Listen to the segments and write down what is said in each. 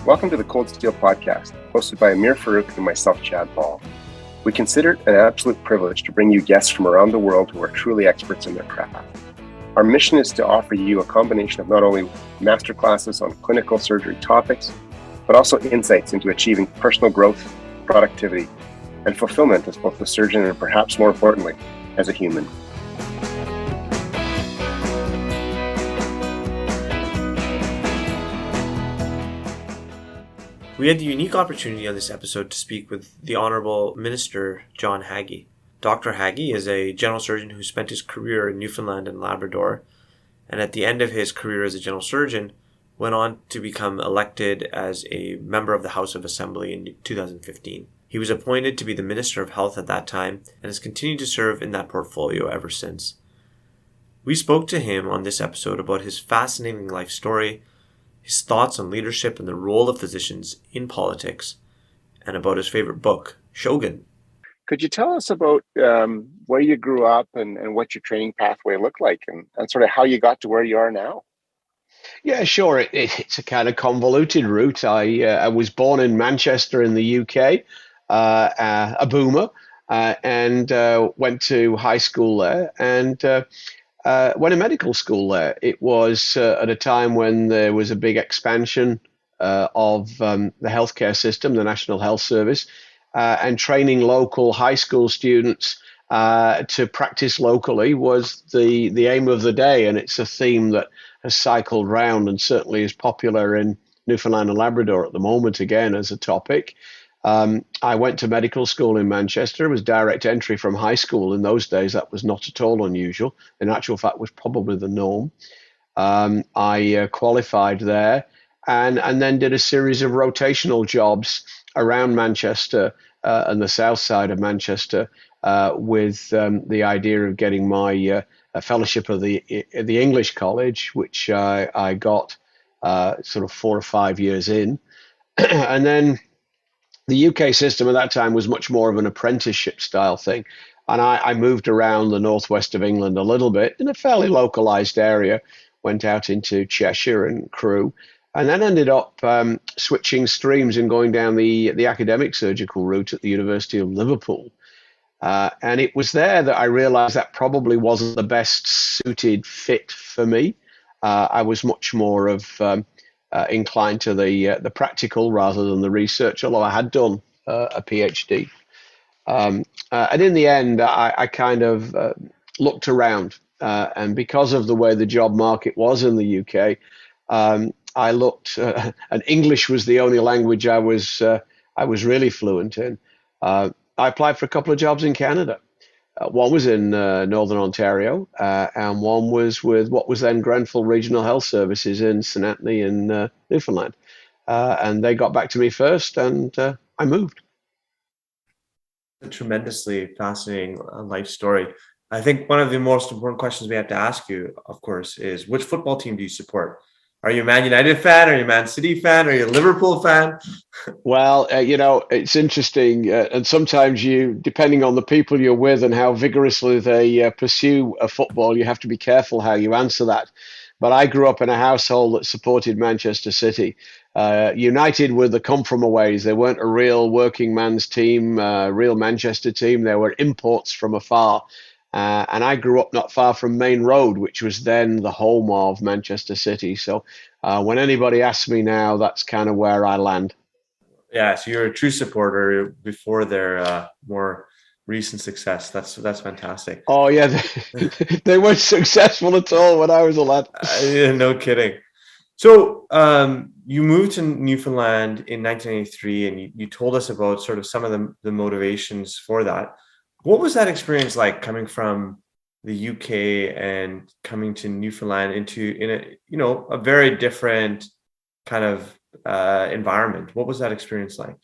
Welcome to the Cold Steel Podcast, hosted by Amir Farouk and myself, Chad Ball. We consider it an absolute privilege to bring you guests from around the world who are truly experts in their craft. Our mission is to offer you a combination of not only masterclasses on clinical surgery topics, but also insights into achieving personal growth, productivity, and fulfillment as both a surgeon and perhaps more importantly, as a human. We had the unique opportunity on this episode to speak with the Honourable Minister John Haggie. Dr. Haggie is a general surgeon who spent his career in Newfoundland and Labrador, and at the end of his career as a general surgeon, went on to become elected as a member of the House of Assembly in 2015. He was appointed to be the Minister of Health at that time and has continued to serve in that portfolio ever since. We spoke to him on this episode about his fascinating life story, his thoughts on leadership and the role of physicians in politics, and about his favorite book, Shogun. Could you tell us about where you grew up and what your training pathway looked like and sort of how you got to where you are now? Yeah, sure. It's a kind of convoluted route. I was born in Manchester in the UK, a boomer, and went to high school there and went to medical school there. It was at a time when there was a big expansion of the healthcare system, the National Health Service, and training local high school students to practice locally was the aim of the day. And it's a theme that has cycled round and certainly is popular in Newfoundland and Labrador at the moment, again, as a topic. I went to medical school in Manchester. It was direct entry from high school. In those days, that was not at all unusual. In actual fact, was probably the norm. I qualified there and then did a series of rotational jobs around Manchester and the south side of Manchester with the idea of getting my fellowship of the English College, which I got sort of 4 or 5 years in. And then the UK system at that time was much more of an apprenticeship style thing. And I moved around the northwest of England a little bit in a fairly localized area, went out into Cheshire and Crewe, and then ended up switching streams and going down the academic surgical route at the University of Liverpool. And it was there that I realized that probably wasn't the best suited fit for me. I was much more of inclined to the practical rather than the research, although I had done a PhD. And in the end, I kind of looked around, and because of the way the job market was in the UK, I looked, and English was the only language I was really fluent in. I applied for a couple of jobs in Canada. One was in Northern Ontario, and one was with what was then Grenfell Regional Health Services in St. Anthony in Newfoundland. And they got back to me first, and I moved. A tremendously fascinating life story. I think one of the most important questions we have to ask you, of course, is which football team do you support? Are you a Man United fan? Are you a Man City fan? Are you a Liverpool fan? Well, it's interesting. And sometimes depending on the people you're with and how vigorously they pursue a football, you have to be careful how you answer that. But I grew up in a household that supported Manchester City. United were the come-from-aways. They weren't a real working man's team, real Manchester team. They were imports from afar. And I grew up not far from Main Road, which was then the home of Manchester City. So when anybody asks me now, that's kind of where I land. Yeah, so you're a true supporter before their more recent success. That's fantastic. Oh, yeah, they weren't successful at all when I was a lad. No kidding. So you moved to Newfoundland in 1983, and you told us about sort of some of the motivations for that. What was that experience like coming from the UK and coming to Newfoundland in a very different kind of environment? What was that experience like?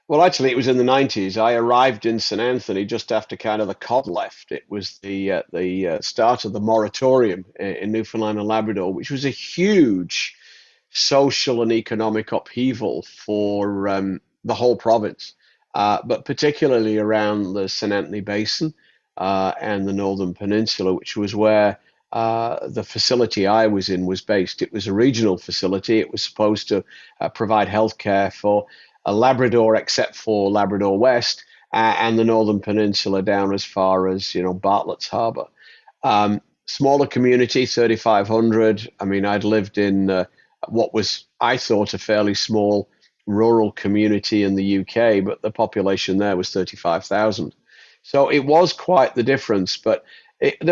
Well, actually, it was in the 90s. I arrived in St. Anthony just after kind of the cod left. It was the start of the moratorium in Newfoundland and Labrador, which was a huge social and economic upheaval for the whole province. But particularly around the St. Anthony Basin and the Northern Peninsula, which was where the facility I was in was based. It was a regional facility. It was supposed to provide healthcare for Labrador, except for Labrador West and the Northern Peninsula down as far as, Bartlett's Harbour. Smaller community, 3,500. I mean, I'd lived in what was, I thought, a fairly small rural community in the UK, but the population there was 35,000. So it was quite the difference, but it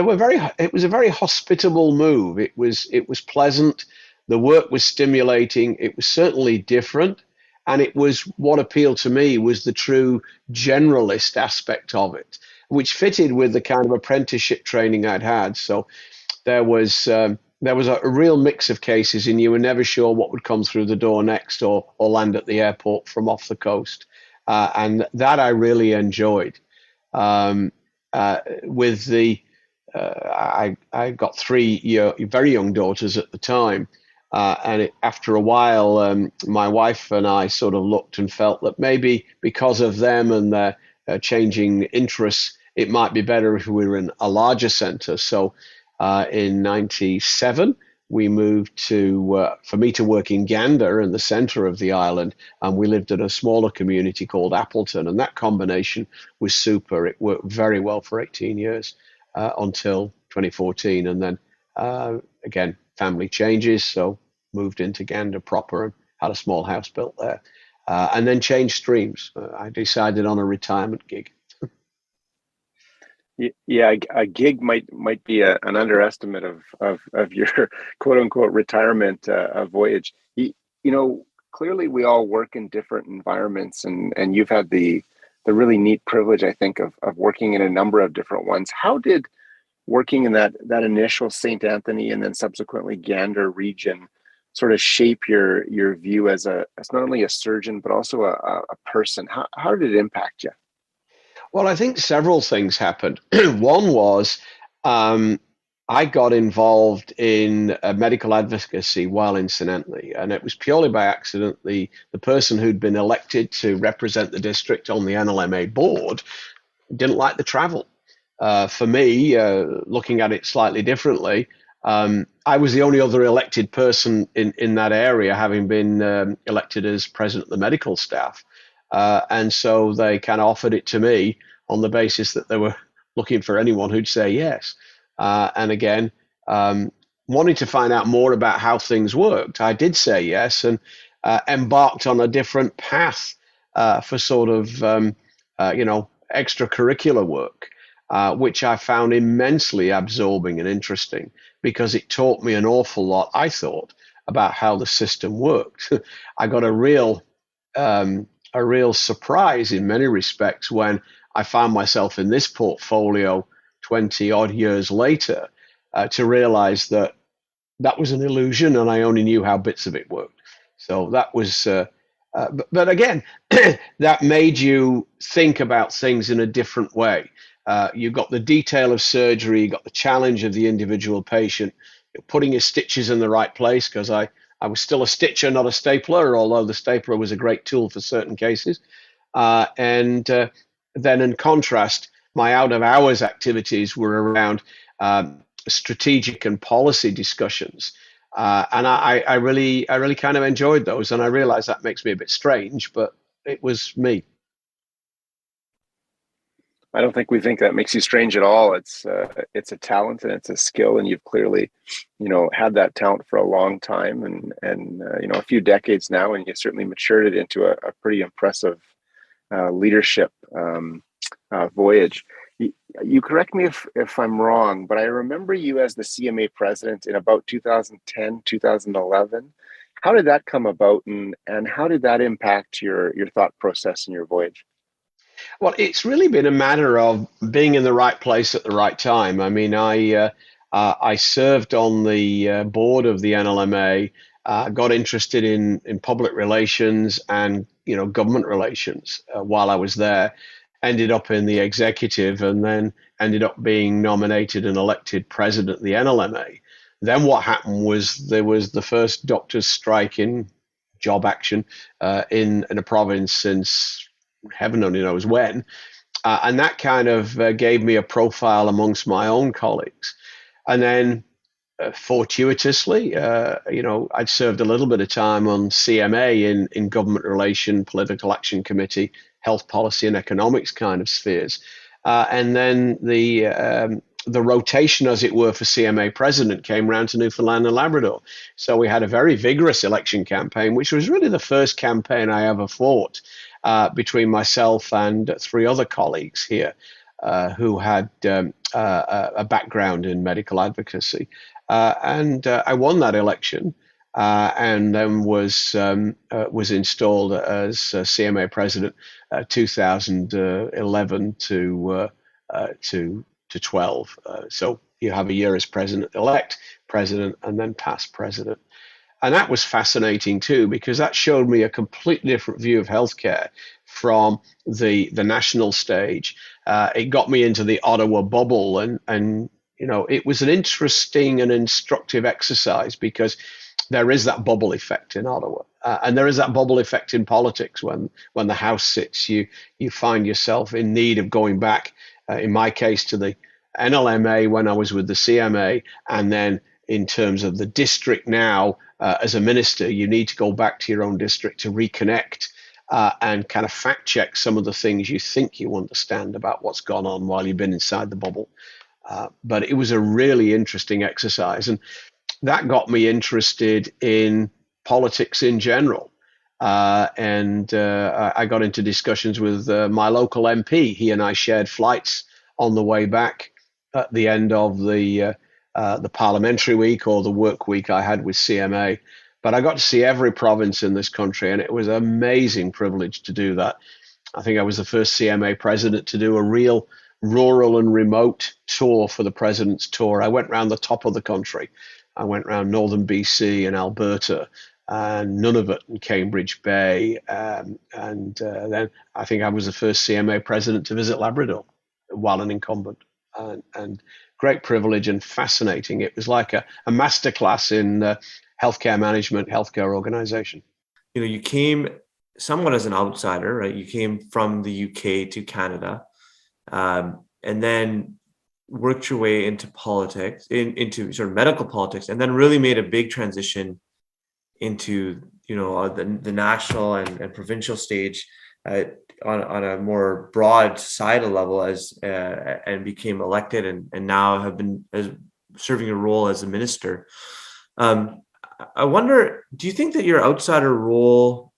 was a very hospitable move. It was pleasant. The work was stimulating. It was certainly different. And it was, what appealed to me was the true generalist aspect of it, which fitted with the kind of apprenticeship training I'd had. So there was a real mix of cases, and you were never sure what would come through the door next or land at the airport from off the coast. And that I really enjoyed. I got three very young daughters at the time. After a while, my wife and I sort of looked and felt that maybe because of them and their changing interests, it might be better if we were in a larger centre. So in '97, we moved for me to work in Gander in the centre of the island, and we lived in a smaller community called Appleton, and that combination was super. It worked very well for 18 years until 2014, and then again, family changes, so moved into Gander proper and had a small house built there, and then changed streams. I decided on a retirement gig. Yeah, a gig might be an underestimate of your quote unquote retirement voyage. Clearly we all work in different environments, and you've had the really neat privilege, I think, of working in a number of different ones. How did working in that initial St. Anthony and then subsequently Gander region sort of shape your view as not only a surgeon but also a person? How did it impact you? Well, I think several things happened. One was I got involved in medical advocacy while in St. Anthony, and it was purely by accident. The person who'd been elected to represent the district on the NLMA board didn't like the travel. For me, looking at it slightly differently, I was the only other elected person in that area, having been elected as president of the medical staff. And so they kind of offered it to me on the basis that they were looking for anyone who'd say yes. And again, wanting to find out more about how things worked, I did say yes, and embarked on a different path for sort of, extracurricular work, which I found immensely absorbing and interesting, because it taught me an awful lot, I thought, about how the system worked. I got a real surprise in many respects when I found myself in this portfolio 20 odd years later, to realize that was an illusion and I only knew how bits of it worked. So that was, but again, that made you think about things in a different way. You got the detail of surgery, you got the challenge of the individual patient, putting your stitches in the right place, because I was still a stitcher, not a stapler, although the stapler was a great tool for certain cases. And then in contrast, my out-of-hours activities were around strategic and policy discussions. And I really kind of enjoyed those. And I realize that makes me a bit strange, but it was me. I don't think we think that makes you strange at all. It's a talent and it's a skill, and you've clearly, had that talent for a long time and a few decades now, and you certainly matured it into a pretty impressive leadership voyage. You correct me if I'm wrong, but I remember you as the CMA president in about 2010, 2011. How did that come about, and how did that impact your thought process and your voyage? Well, it's really been a matter of being in the right place at the right time. I mean, I served on the board of the NLMA, got interested in public relations and government relations while I was there. Ended up in the executive, and then ended up being nominated and elected president of the NLMA. Then what happened was there was the first doctors' strike in job action in a province since heaven only knows when. And that kind of gave me a profile amongst my own colleagues. And then fortuitously, I'd served a little bit of time on CMA in government relation, political action committee, health policy and economics kind of spheres. And then the rotation, as it were, for CMA president came round to Newfoundland and Labrador. So we had a very vigorous election campaign, which was really the first campaign I ever fought between myself and three other colleagues here who had a background in medical advocacy. And I won that election, and then was installed as CMA president 2011 to 12. So you have a year as president-elect, president, and then past president. And that was fascinating too, because that showed me a completely different view of healthcare from the national stage. It got me into the Ottawa bubble, and it was an interesting and instructive exercise, because there is that bubble effect in Ottawa, and there is that bubble effect in politics. When the House sits, you find yourself in need of going back, in my case, to the NLMA when I was with the CMA, and then in terms of the district now, as a minister, you need to go back to your own district to reconnect and kind of fact check some of the things you think you understand about what's gone on while you've been inside the bubble. But it was a really interesting exercise, and that got me interested in politics in general. And I got into discussions with my local MP. He and I shared flights on the way back at the end of the parliamentary week or the work week I had with CMA. But I got to see every province in this country, and it was an amazing privilege to do that. I think I was the first CMA president to do a real rural and remote tour for the President's Tour. I went around the top of the country. I went around northern BC and Alberta and Nunavut and Cambridge Bay. And then I think I was the first CMA president to visit Labrador while an incumbent. And great privilege and fascinating. It was like a masterclass in healthcare management, healthcare organization. You came somewhat as an outsider, right? You came from the UK to Canada, and then worked your way into politics, into sort of medical politics, and then really made a big transition into the national and provincial stage on a more broad societal level and became elected and now have been serving a role as a minister. I wonder, do you think that your outsider role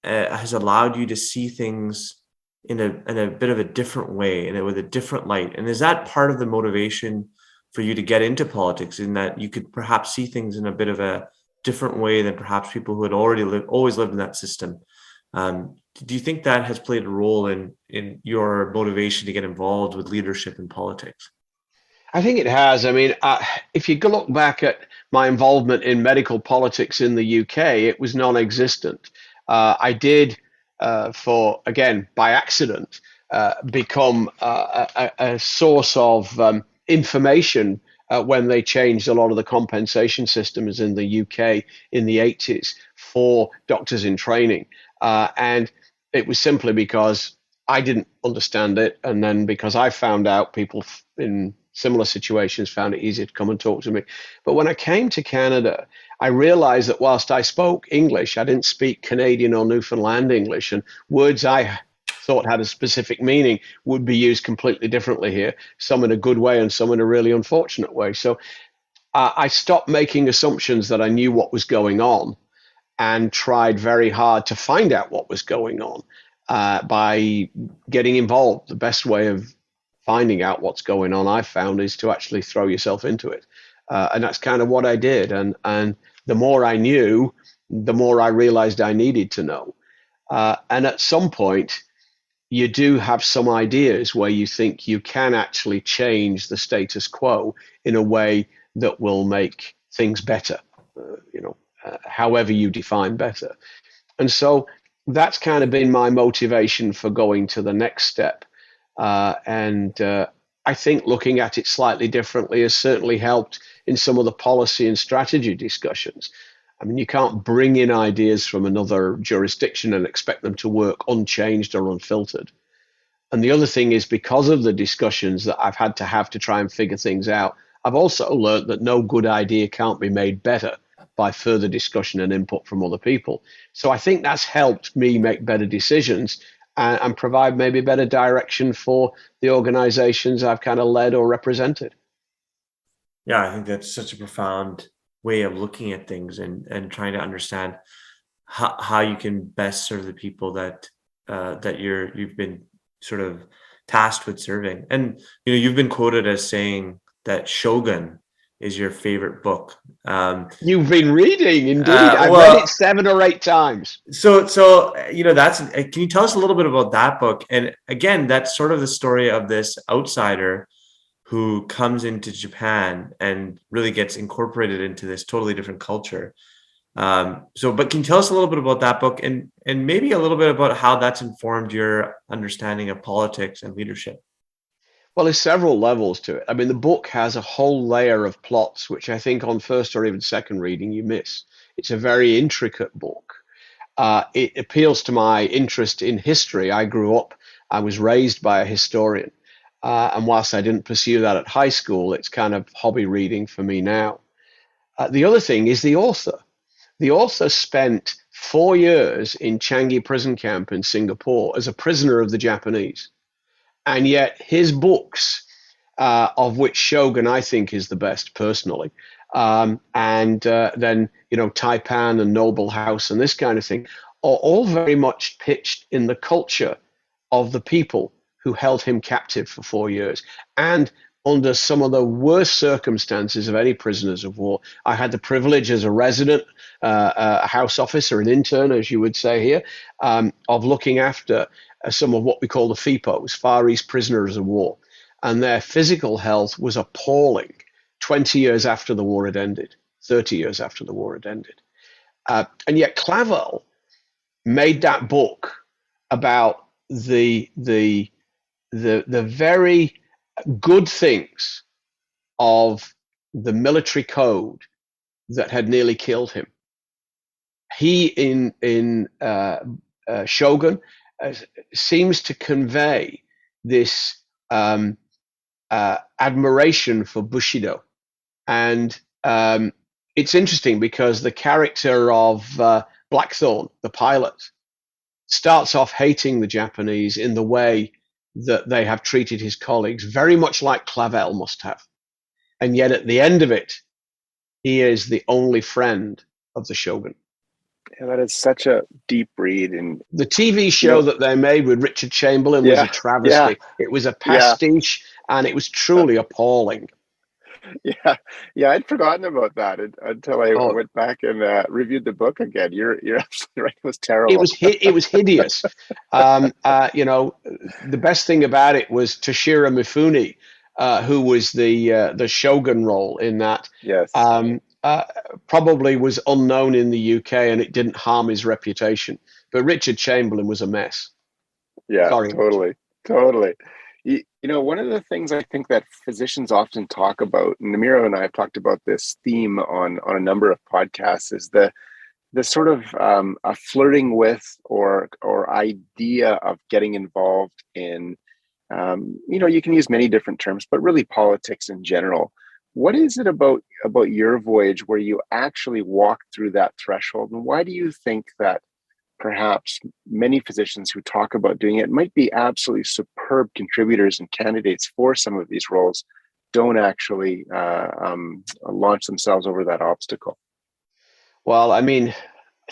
has allowed you to see things in a bit of a different way and with a different light? And is that part of the motivation for you to get into politics, in that you could perhaps see things in a bit of a different way than perhaps people who had always lived in that system? Do you think that has played a role in your motivation to get involved with leadership in politics? I think it has. I mean, if you look back at my involvement in medical politics in the UK, it was non-existent. I did, by accident, become a source of information when they changed a lot of the compensation systems in the UK in the 80s for doctors in training. And it was simply because I didn't understand it. And then because I found out, people in similar situations found it easier to come and talk to me. But when I came to Canada, I realized that whilst I spoke English, I didn't speak Canadian or Newfoundland English, and words I thought had a specific meaning would be used completely differently here, some in a good way and some in a really unfortunate way. So I stopped making assumptions that I knew what was going on and tried very hard to find out what was going on by getting involved. The best way of finding out what's going on, I found, is to actually throw yourself into it. And that's kind of what I did. And the more I knew, the more I realized I needed to know. And at some point, you do have some ideas where you think you can actually change the status quo in a way that will make things better, however you define better. And so that's kind of been my motivation for going to the next step. And I think looking at it slightly differently has certainly helped in some of the policy and strategy discussions. I mean, you can't bring in ideas from another jurisdiction and expect them to work unchanged or unfiltered. And the other thing is, because of the discussions that I've had to try and figure things out, I've also learned that no good idea can't be made better by further discussion and input from other people. So I think that's helped me make better decisions and provide maybe better direction for the organizations I've kind of led or represented. Yeah, I think that's such a profound way of looking at things and trying to understand how you can best serve the people that you've been sort of tasked with serving. And you've been quoted as saying that Shogun is your favorite book. You've been reading, indeed. I've read it 7 or 8 times. So that's. Can you tell us a little bit about that book? And again, that's sort of the story of this outsider who comes into Japan and really gets incorporated into this totally different culture. But can you tell us a little bit about that book and maybe a little bit about how that's informed your understanding of politics and leadership? Well, there's several levels to it. I mean, the book has a whole layer of plots, which I think on first or even second reading you miss. It's a very intricate book. It appeals to my interest in history. I was raised by a historian. And whilst I didn't pursue that at high school, it's kind of hobby reading for me now. The other thing is the author. The author spent 4 years in Changi prison camp in Singapore as a prisoner of the Japanese. And yet his books, of which Shogun I think is the best personally, then Taipan and Noble House and this kind of thing, are all very much pitched in the culture of the people who held him captive for 4 years. And under some of the worst circumstances of any prisoners of war. I had the privilege as a resident, a house officer, an intern, as you would say here, of looking after some of what we call the FIPOs, Far East Prisoners of War. And their physical health was appalling 20 years after the war had ended, 30 years after the war had ended. And yet Clavel made that book about the very good things of the military code that had nearly killed him. He in Shogun seems to convey this admiration for Bushido, and it's interesting because the character of Blackthorn, the pilot, starts off hating the Japanese in the way that they have treated his colleagues, very much like Clavel must have. And yet at the end of it, he is the only friend of the Shogun. Yeah, that is such a deep read. And the TV show that they made with Richard Chamberlain was a travesty. Yeah. It was a pastiche, and it was truly appalling. Yeah, I'd forgotten about that until I went back and reviewed the book again. You're absolutely right. It was terrible. It was hideous. The best thing about it was Toshiro Mifune, who was the Shogun role in that. Yes. Probably was unknown in the UK, and it didn't harm his reputation. But Richard Chamberlain was a mess. Yeah, sorry, totally. One of the things I think that physicians often talk about, and Namiro and I have talked about this theme on a number of podcasts, is the sort of a flirting with or idea of getting involved in, you can use many different terms, but really politics in general. What is it about your voyage where you actually walked through that threshold, and why do you think that perhaps many physicians who talk about doing it might be absolutely superb contributors and candidates for some of these roles don't actually launch themselves over that obstacle? Well, I mean,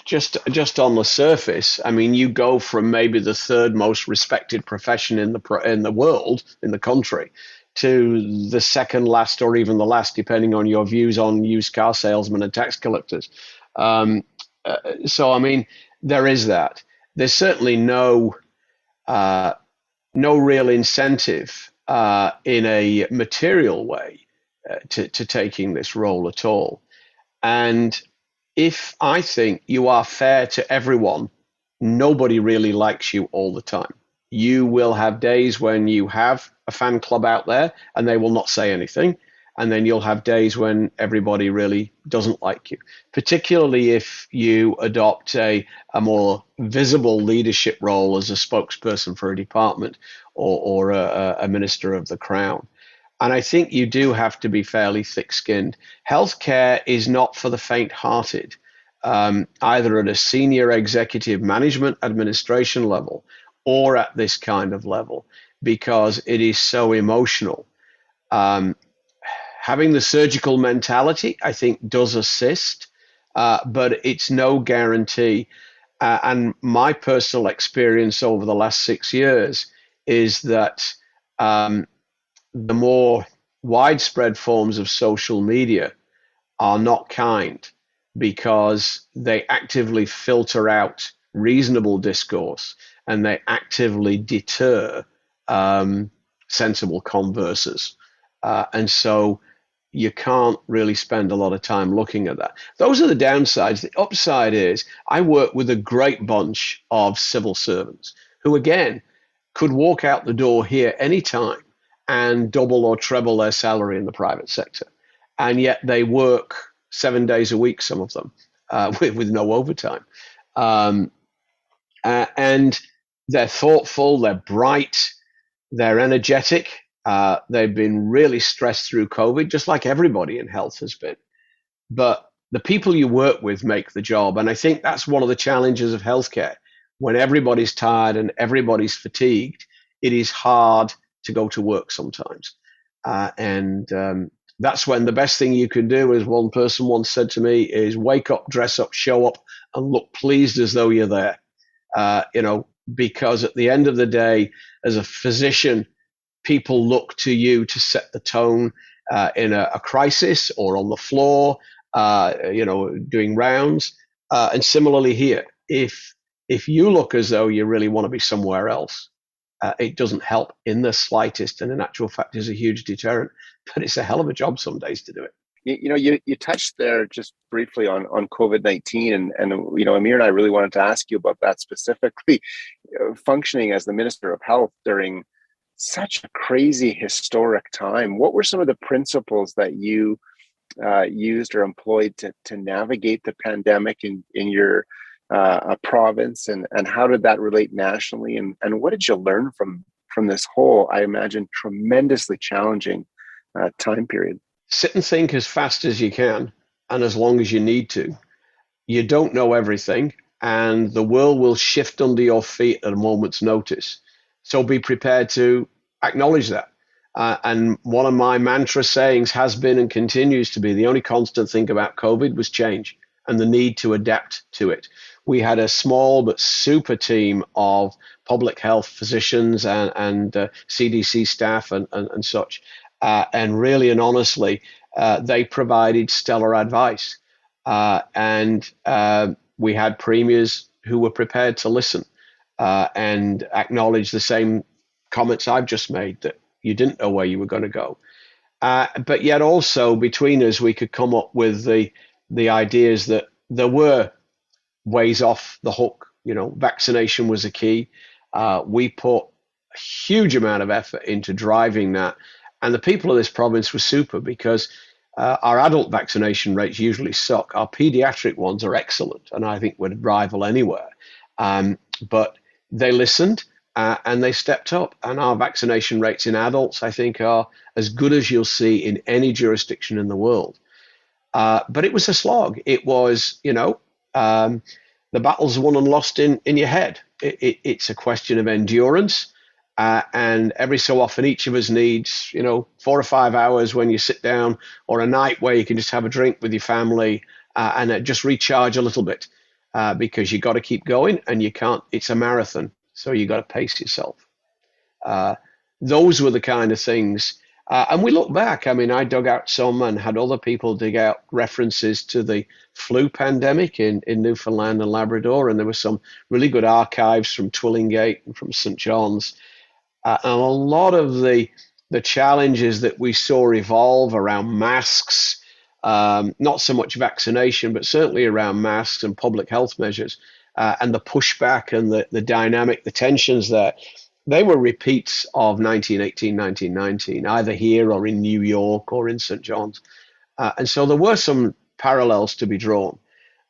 just on the surface, I mean, you go from maybe the third most respected profession in the world, in the country, to the second last or even the last, depending on your views on used car salesmen and tax collectors. So, I mean, there is that. There's certainly no real incentive in a material way to taking this role at all. And if I think you are fair to everyone, nobody really likes you all the time. You will have days when you have a fan club out there and they will not say anything. And then you'll have days when everybody really doesn't like you, particularly if you adopt a more visible leadership role as a spokesperson for a department or a minister of the crown. And I think you do have to be fairly thick-skinned. Healthcare is not for the faint-hearted, either at a senior executive management administration level or at this kind of level, because it is so emotional. Having the surgical mentality, I think, does assist, but it's no guarantee. And my personal experience over the last 6 years is that the more widespread forms of social media are not kind, because they actively filter out reasonable discourse and they actively deter sensible conversers. And so you can't really spend a lot of time looking at that. Those are the downsides. The upside is I work with a great bunch of civil servants who, again, could walk out the door here anytime and double or treble their salary in the private sector. And yet they work 7 days a week, some of them, with no overtime. And they're thoughtful, they're bright, they're energetic. They've been really stressed through COVID, just like everybody in health has been. But the people you work with make the job. And I think that's one of the challenges of healthcare. When everybody's tired and everybody's fatigued, it is hard to go to work sometimes. And that's when the best thing you can do, as one person once said to me, is wake up, dress up, show up, and look pleased as though you're there. Because at the end of the day, as a physician, people look to you to set the tone in a crisis or on the floor, doing rounds. And similarly here, if you look as though you really want to be somewhere else, it doesn't help in the slightest, and in actual fact is a huge deterrent. But it's a hell of a job some days to do it. You touched there just briefly on COVID-19, and Amir and I really wanted to ask you about that specifically. Functioning as the Minister of Health during such a crazy historic time, what were some of the principles that you used or employed to navigate the pandemic in your province, and how did that relate nationally, and what did you learn from this whole, I imagine, tremendously challenging time period? Sit and think as fast as you can and as long as you need to. You don't know everything, and the world will shift under your feet at a moment's notice. So be prepared to acknowledge that. And one of my mantra sayings has been and continues to be, the only constant thing about COVID was change and the need to adapt to it. We had a small but super team of public health physicians and CDC staff and such. And really and honestly, they provided stellar advice. And we had premiers who were prepared to listen and acknowledge the same comments I've just made, that you didn't know where you were going to go. But yet also between us, we could come up with the ideas that there were ways off the hook. Vaccination was a key. We put a huge amount of effort into driving that. And the people of this province were super, because our adult vaccination rates usually suck. Our pediatric ones are excellent, and I think would rival anywhere. But they listened and they stepped up. And our vaccination rates in adults, I think, are as good as you'll see in any jurisdiction in the world. But it was a slog. It was, the battle's won and lost in your head. It's a question of endurance. And every so often, each of us needs, 4 or 5 hours when you sit down, or a night where you can just have a drink with your family and just recharge a little bit, because you got to keep going, and you can't. It's a marathon, so you got to pace yourself. Those were the kind of things. And we look back. I mean, I dug out some and had other people dig out references to the flu pandemic in Newfoundland and Labrador, and there were some really good archives from Twillingate and from St. John's. And a lot of the challenges that we saw evolve around masks, not so much vaccination, but certainly around masks and public health measures, and the pushback and the dynamic, the tensions there, they were repeats of 1918, 1919, either here or in New York or in St. John's. And so there were some parallels to be drawn.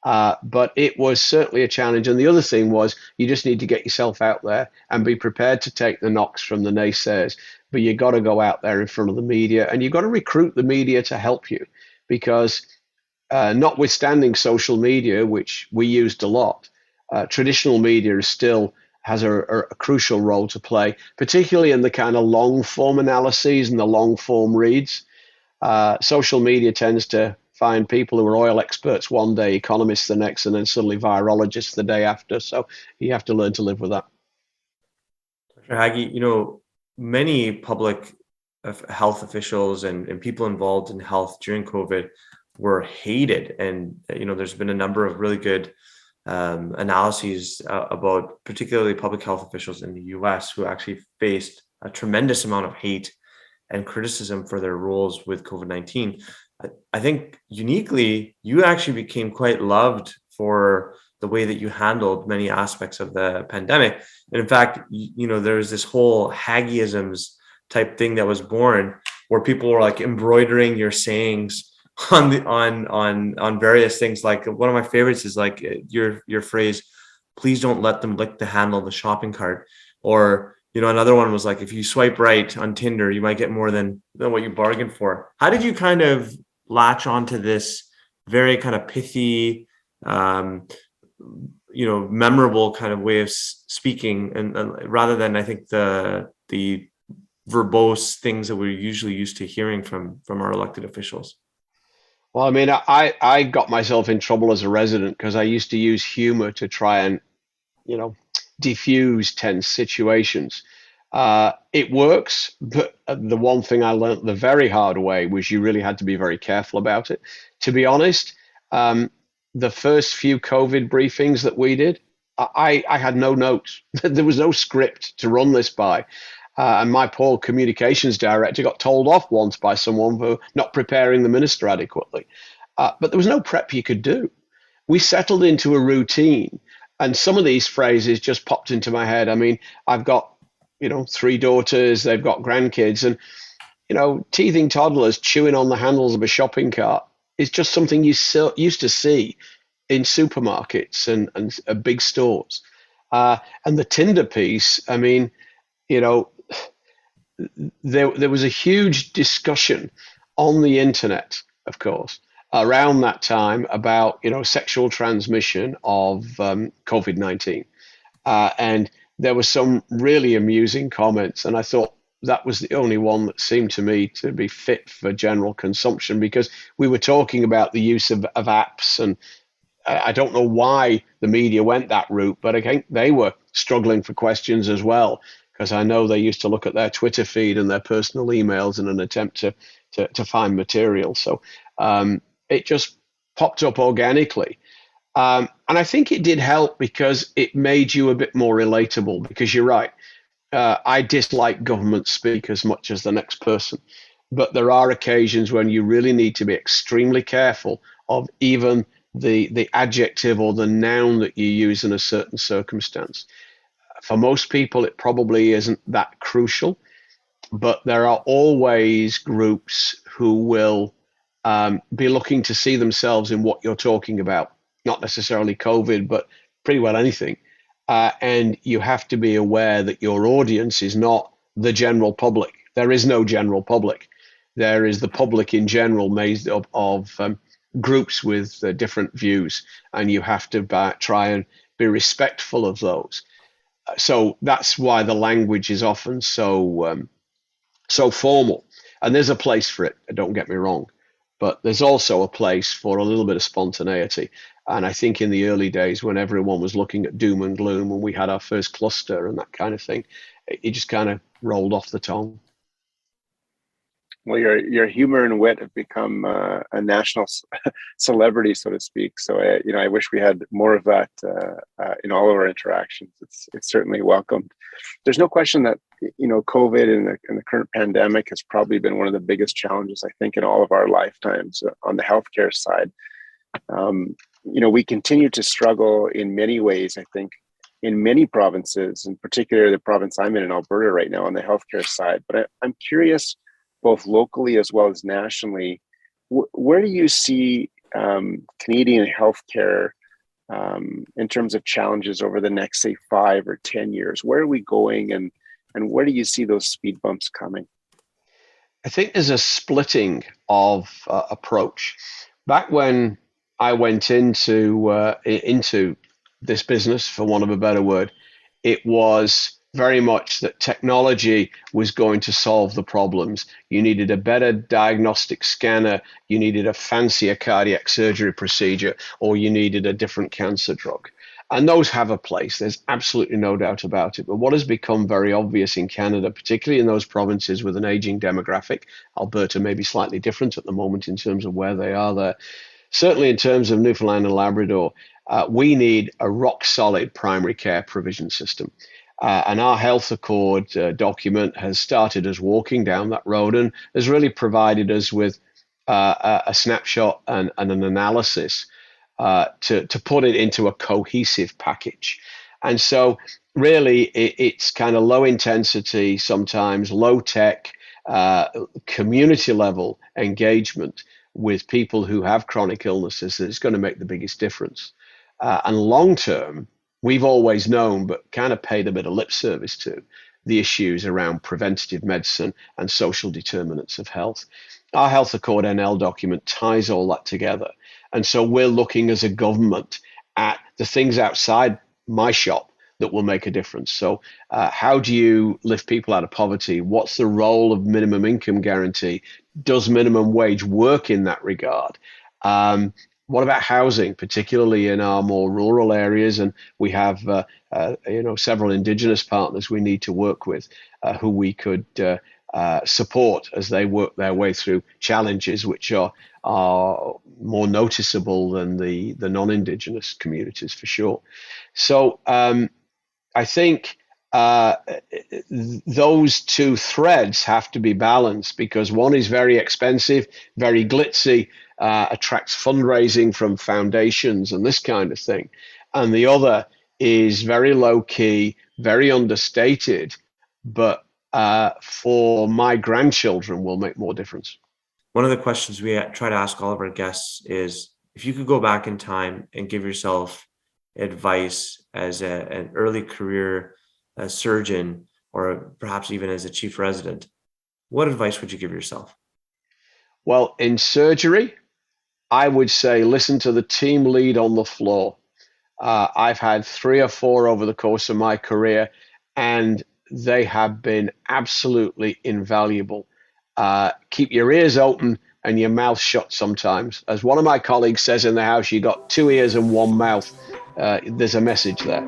But it was certainly a challenge. And the other thing was, you just need to get yourself out there and be prepared to take the knocks from the naysayers. but you got to go out there in front of the media, and you've got to recruit the media to help you, because notwithstanding social media, which we used a lot, traditional media still has a crucial role to play, particularly in the kind of long form analyses and the long form reads. Social media tends to find people who are oil experts one day, economists the next, and then suddenly virologists the day after. So you have to learn to live with that. Dr. Haggie, many public health officials and people involved in health during COVID were hated. And, there's been a number of really good analyses about particularly public health officials in the US who actually faced a tremendous amount of hate and criticism for their roles with COVID-19. I think uniquely, you actually became quite loved for the way that you handled many aspects of the pandemic. And in fact, there's this whole Haggieisms type thing that was born, where people were like embroidering your sayings on various things. Like, one of my favorites is like your phrase, "Please don't let them lick the handle of the shopping cart." Or, another one was like, "If you swipe right on Tinder, you might get more than what you bargained for." How did you kind of latch onto this very kind of pithy, memorable kind of way of speaking, and rather than, I think, the verbose things that we're usually used to hearing from our elected officials? Well, I mean, I got myself in trouble as a resident because I used to use humor to try and, diffuse tense situations. It works, but the one thing I learned the very hard way was you really had to be very careful about it. To be honest, the first few COVID briefings that we did, I had no notes. There was no script to run this by. And my poor communications director got told off once by someone for not preparing the minister adequately. But there was no prep you could do. We settled into a routine, and some of these phrases just popped into my head. I mean, I've got, 3 daughters, they've got grandkids, and, teething toddlers chewing on the handles of a shopping cart is just something you used to see in supermarkets and big stores. And the Tinder piece, I mean, there was a huge discussion on the internet, of course, around that time about sexual transmission of COVID-19, and there were some really amusing comments, and I thought that was the only one that seemed to me to be fit for general consumption, because we were talking about the use of apps, and I don't know why the media went that route, but I think they were struggling for questions as well, because I know they used to look at their Twitter feed and their personal emails in an attempt to find material. So it just popped up organically. And I think it did help because it made you a bit more relatable, because you're right. I dislike government speak as much as the next person, but there are occasions when you really need to be extremely careful of even the adjective or the noun that you use in a certain circumstance. For most people, it probably isn't that crucial, but there are always groups who will be looking to see themselves in what you're talking about, not necessarily COVID, but pretty well anything. And you have to be aware that your audience is not the general public. There is no general public. There is the public in general made up of groups with different views, and you have to try and be respectful of those. So that's why the language is often so formal, and there's a place for it. Don't get me wrong, but there's also a place for a little bit of spontaneity. And I think in the early days, when everyone was looking at doom and gloom, when we had our first cluster and that kind of thing, it just kind of rolled off the tongue. Well, your humor and wit have become a national celebrity, so to speak. So, I wish we had more of that in all of our interactions. It's certainly welcomed. There's no question that COVID and the current pandemic has probably been one of the biggest challenges, I think, in all of our lifetimes on the healthcare side. We continue to struggle in many ways, I think, in many provinces, in particular the province I'm in Alberta right now on the healthcare side. But I'm curious, both locally as well as nationally, where do you see Canadian healthcare in terms of challenges over the next, say, 5 or 10 years? Where are we going, and And where do you see those speed bumps coming? I think there's a splitting of approach. Back when I went into this business, for want of a better word, it was very much that technology was going to solve the problems. You needed a better diagnostic scanner, you needed a fancier cardiac surgery procedure, or you needed a different cancer drug. And those have a place. There's absolutely no doubt about it. But what has become very obvious in Canada, particularly in those provinces with an aging demographic, Alberta may be slightly different at the moment in terms of where they are there. Certainly in terms of Newfoundland and Labrador, we need a rock-solid primary care provision system. And our Health Accord document has started us walking down that road and has really provided us with a snapshot and an analysis to put it into a cohesive package. And so really it's kind of low intensity, sometimes low tech, community level engagement with people who have chronic illnesses that's going to make the biggest difference. And long term, we've always known, but kind of paid a bit of lip service to, the issues around preventative medicine and social determinants of health. Our Health Accord NL document ties all that together. And so we're looking as a government at the things outside my shop that will make a difference. So how do you lift people out of poverty? What's the role of minimum income guarantee? Does minimum wage work in that regard? What about housing, particularly in our more rural areas? And we have several Indigenous partners we need to work with who we could support as they work their way through challenges which are more noticeable than the non-Indigenous communities, for sure. So I think those two threads have to be balanced, because one is very expensive, very glitzy, attracts fundraising from foundations and this kind of thing. And the other is very low key, very understated, but for my grandchildren will make more difference. One of the questions we try to ask all of our guests is, if you could go back in time and give yourself advice as an early career surgeon, or perhaps even as a chief resident, what advice would you give yourself? Well, in surgery, I would say listen to the team lead on the floor. I've had 3 or 4 over the course of my career, and they have been absolutely invaluable. Keep your ears open and your mouth shut sometimes. As one of my colleagues says in the house, you got 2 ears and 1 mouth. There's a message there.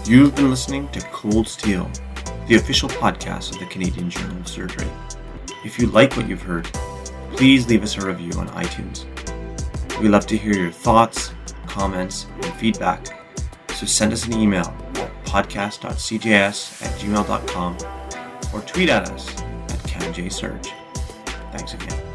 You've been listening to Cold Steel, the official podcast of the Canadian Journal of Surgery. If you like what you've heard, please leave us a review on iTunes. We love to hear your thoughts, comments, and feedback. So send us an email at podcast.cjs@gmail.com or tweet at us at CanJSurge. Thanks again.